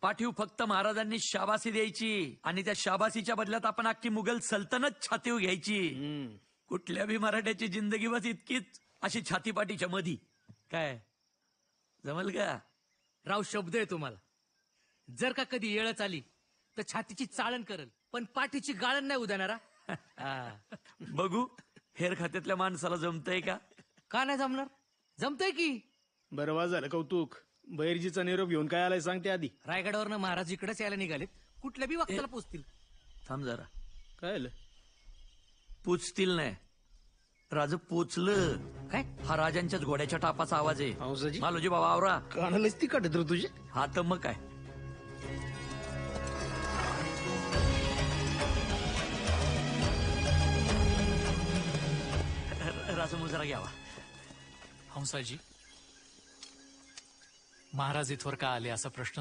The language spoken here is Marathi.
पाठीव फक्त महाराजांनी शाबासी द्यायची आणि त्या शाबासीच्या बदल्यात आपण अख्खी मुघल सल्तनत छातीव घ्यायची. कुठल्या बी मराठ्याची जिंदगी बस इतकीच अशी छातीपाठीच्या मधी. काय जमल का? राव शब्द आहे तुम्हाला. जर का कधी येळच आली तर छातीची चाळण करल, पण पाठीची गाळण नाही उद्यानारा. बघू हेर खात्यातल्या माणसाला जमतंय का? का नाही जमणार? जमतंय की. बरं वा झालं कौतुक. बैरजीचा निरोप घेऊन काय आलाय सांगते आधी. रायगडावरनं महाराज इकडेच यायला निघालेत. कुठल्या बी वक्ताला पोचतील. थांब जरा. काय आलं? पोचतील नाही, राज पोचलं. काय? हा राजांच्याच घोड्याच्या टापाचा आवाज आहे. हंसाजी? मालोजी बाबा आवरा. कानालाच ती काढत रे तुझे. हा तर मग काय. राजा मुजरा घ्यावा. हंसाजी, महाराज इथवर का आले असा प्रश्न